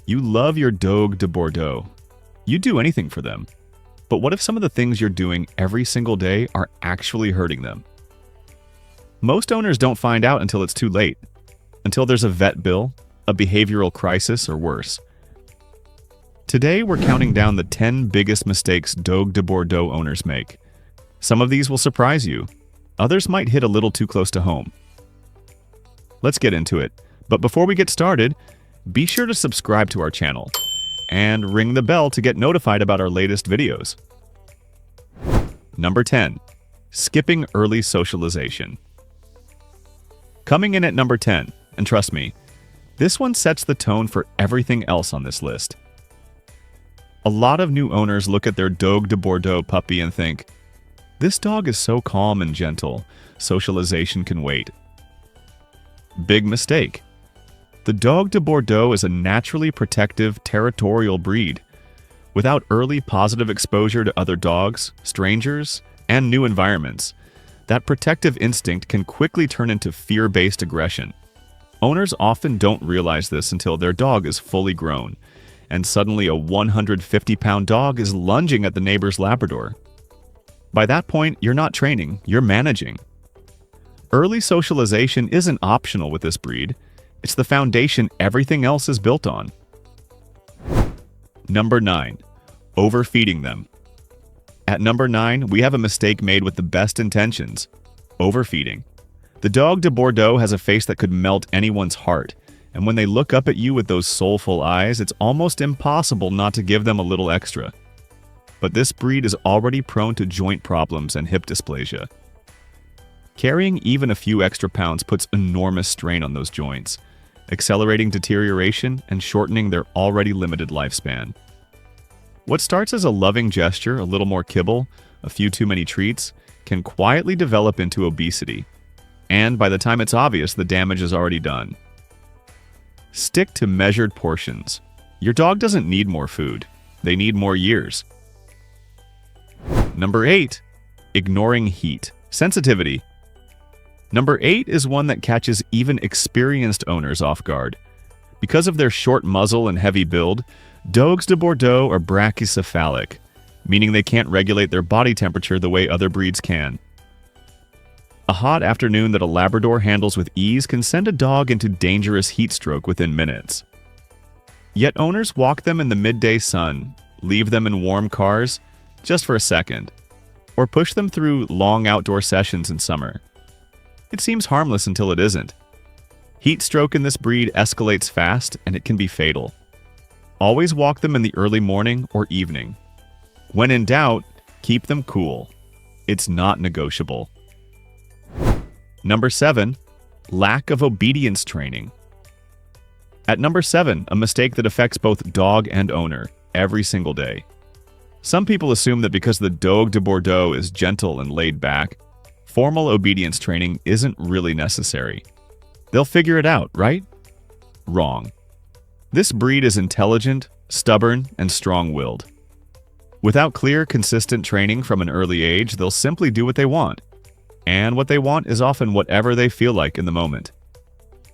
You love your Dogue de Bordeaux. You'd do anything for them. But what if some of the things you're doing every single day are actually hurting them? Most owners don't find out until it's too late, until there's a vet bill, a behavioral crisis, or worse. Today, we're counting down the 10 biggest mistakes Dogue de Bordeaux owners make. Some of these will surprise you. Others might hit a little too close to home. Let's get into it. But before we get started, be sure to subscribe to our channel and ring the bell to get notified about our latest videos. Number 10. Skipping early socialization. Coming in at number 10, and trust me, this one sets the tone for everything else on this list. A lot of new owners look at their Dogue de Bordeaux puppy and think, "This dog is so calm and gentle, socialization can wait." Big mistake. The Dogue de Bordeaux is a naturally protective, territorial breed. Without early positive exposure to other dogs, strangers, and new environments, that protective instinct can quickly turn into fear-based aggression. Owners often don't realize this until their dog is fully grown, and suddenly a 150-pound dog is lunging at the neighbor's Labrador. By that point, you're not training, you're managing. Early socialization isn't optional with this breed. It's the foundation everything else is built on. Number 9. Overfeeding them. At number 9, we have a mistake made with the best intentions: overfeeding. The Dogue de Bordeaux has a face that could melt anyone's heart, and when they look up at you with those soulful eyes, it's almost impossible not to give them a little extra. But this breed is already prone to joint problems and hip dysplasia. Carrying even a few extra pounds puts enormous strain on those joints, accelerating deterioration and shortening their already limited lifespan. What starts as a loving gesture, a little more kibble, a few too many treats, can quietly develop into obesity. And by the time it's obvious, the damage is already done. Stick to measured portions. Your dog doesn't need more food. They need more years. Number 8. Ignoring heat. Sensitivity. Number 8 is one that catches even experienced owners off guard. Because of their short muzzle and heavy build, Dogues de Bordeaux are brachycephalic, meaning they can't regulate their body temperature the way other breeds can. A hot afternoon that a Labrador handles with ease can send a dog into dangerous heat stroke within minutes. Yet owners walk them in the midday sun, leave them in warm cars just for a second, or push them through long outdoor sessions in summer. It seems harmless until it isn't. Heat stroke in this breed escalates fast, and it can be fatal. Always walk them in the early morning or evening. When in doubt, keep them cool. It's not negotiable. Number 7. Lack of obedience training. At number 7, a mistake that affects both dog and owner every single day. Some people assume that because the Dogue de Bordeaux is gentle and laid back, formal obedience training isn't really necessary. They'll figure it out, right? Wrong. This breed is intelligent, stubborn, and strong-willed. Without clear, consistent training from an early age, they'll simply do what they want. And what they want is often whatever they feel like in the moment.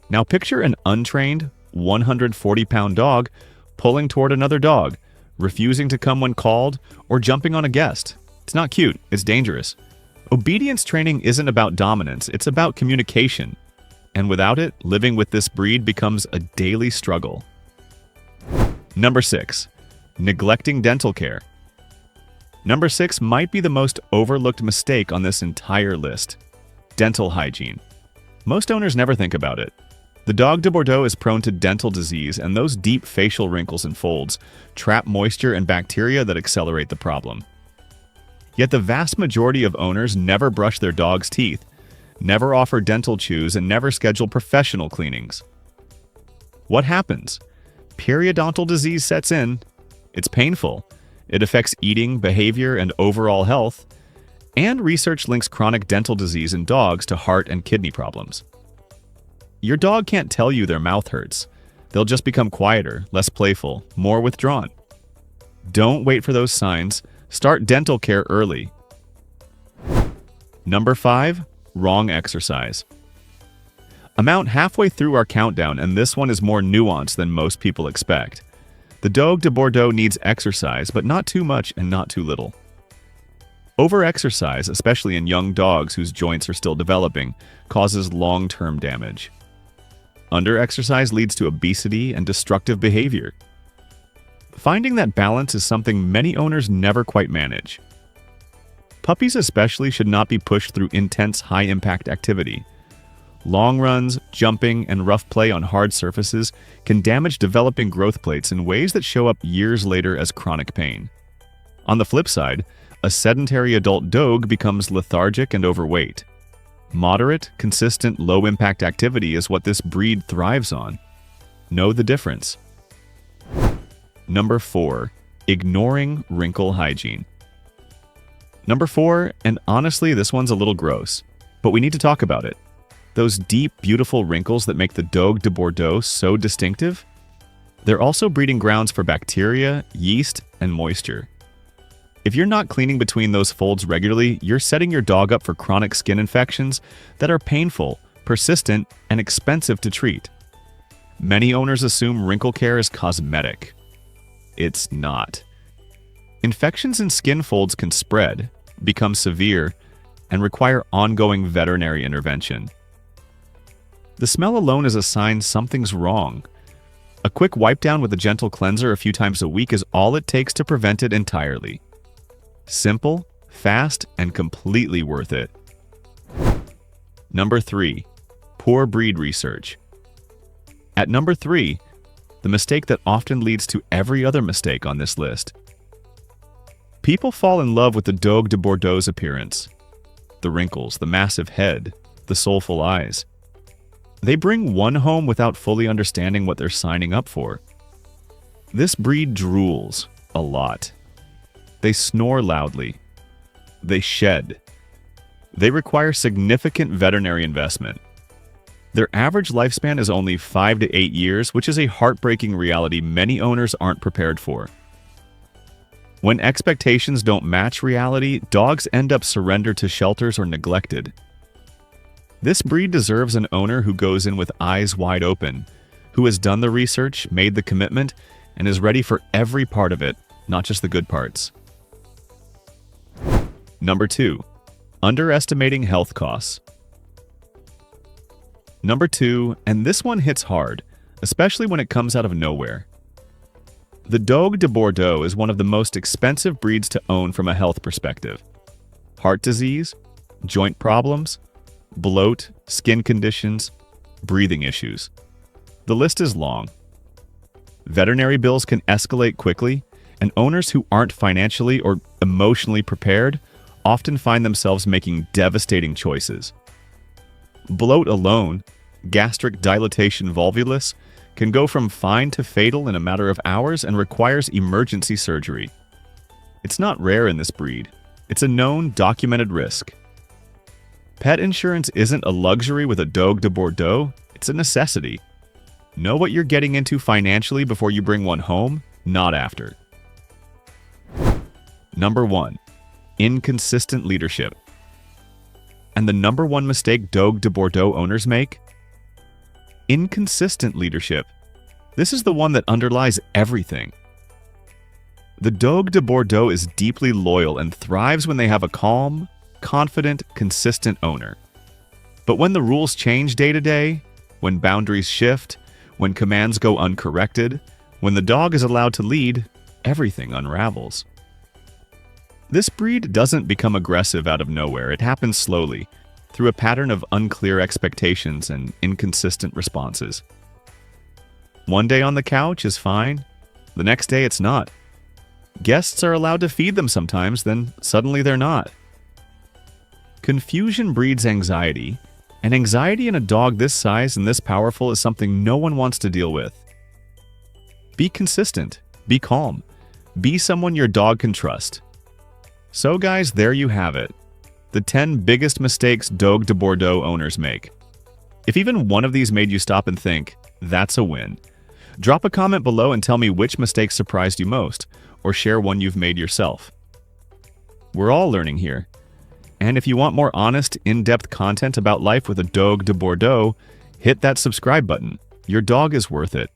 Now picture an untrained, 140-pound dog pulling toward another dog, refusing to come when called, or jumping on a guest. It's not cute, it's dangerous. Obedience training isn't about dominance, it's about communication. And without it, living with this breed becomes a daily struggle. Number 6. Neglecting dental care. Number 6 might be the most overlooked mistake on this entire list: dental hygiene. Most owners never think about it. The Dogue de Bordeaux is prone to dental disease, and those deep facial wrinkles and folds trap moisture and bacteria that accelerate the problem. Yet the vast majority of owners never brush their dog's teeth, never offer dental chews, and never schedule professional cleanings. What happens? Periodontal disease sets in. It's painful. It affects eating, behavior, and overall health. And research links chronic dental disease in dogs to heart and kidney problems. Your dog can't tell you their mouth hurts. They'll just become quieter, less playful, more withdrawn. Don't wait for those signs. Start dental care early. Number 5. Wrong exercise. Amount halfway through our countdown, and this one is more nuanced than most people expect. The Dogue de Bordeaux needs exercise, but not too much and not too little. Overexercise, especially in young dogs whose joints are still developing, causes long-term damage. Underexercise leads to obesity and destructive behavior. Finding that balance is something many owners never quite manage. Puppies especially should not be pushed through intense high-impact activity. Long runs, jumping, and rough play on hard surfaces can damage developing growth plates in ways that show up years later as chronic pain. On the flip side, a sedentary adult Dogue becomes lethargic and overweight. Moderate, consistent, low-impact activity is what this breed thrives on. Know the difference. Number 4. Ignoring wrinkle hygiene. Number 4, and honestly this one's a little gross, but we need to talk about it. Those deep, beautiful wrinkles that make the Dogue de Bordeaux so distinctive? They're also breeding grounds for bacteria, yeast, and moisture. If you're not cleaning between those folds regularly, you're setting your dog up for chronic skin infections that are painful, persistent, and expensive to treat. Many owners assume wrinkle care is cosmetic. It's not. Infections in skin folds can spread, become severe, and require ongoing veterinary intervention. The smell alone is a sign something's wrong. A quick wipe down with a gentle cleanser a few times a week is all it takes to prevent it entirely. Simple, fast, and completely worth it. Number 3. Poor breed research. At number 3, the mistake that often leads to every other mistake on this list. People fall in love with the Dogue de Bordeaux's appearance. The wrinkles, the massive head, the soulful eyes. They bring one home without fully understanding what they're signing up for. This breed drools a lot. They snore loudly. They shed. They require significant veterinary investment. Their average lifespan is only 5 to 8 years, which is a heartbreaking reality many owners aren't prepared for. When expectations don't match reality, dogs end up surrendered to shelters or neglected. This breed deserves an owner who goes in with eyes wide open, who has done the research, made the commitment, and is ready for every part of it, not just the good parts. Number 2. Underestimating health costs. Number 2, and this one hits hard, especially when it comes out of nowhere. The Dogue de Bordeaux is one of the most expensive breeds to own from a health perspective. Heart disease, joint problems, bloat, skin conditions, breathing issues. The list is long. Veterinary bills can escalate quickly, and owners who aren't financially or emotionally prepared often find themselves making devastating choices. Bloat alone, gastric dilatation volvulus, can go from fine to fatal in a matter of hours and requires emergency surgery. It's not rare in this breed. It's a known, documented risk. Pet insurance isn't a luxury with a Dogue de Bordeaux, it's a necessity. Know what you're getting into financially before you bring one home, not after. Number 1. Inconsistent leadership. And the number 1 mistake Dogue de Bordeaux owners make? Inconsistent leadership. This is the one that underlies everything. The Dogue de Bordeaux is deeply loyal and thrives when they have a calm, confident, consistent owner. But when the rules change day to day, when boundaries shift, when commands go uncorrected, when the dog is allowed to lead, everything unravels. This breed doesn't become aggressive out of nowhere. It happens slowly, through a pattern of unclear expectations and inconsistent responses. One day on the couch is fine, the next day it's not. Guests are allowed to feed them sometimes, then suddenly they're not. Confusion breeds anxiety, and anxiety in a dog this size and this powerful is something no one wants to deal with. Be consistent, be calm, be someone your dog can trust. So guys, there you have it. The 10 biggest mistakes Dogue de Bordeaux owners make. If even one of these made you stop and think, that's a win. Drop a comment below and tell me which mistake surprised you most, or share one you've made yourself. We're all learning here. And if you want more honest, in-depth content about life with a Dogue de Bordeaux, hit that subscribe button. Your dog is worth it.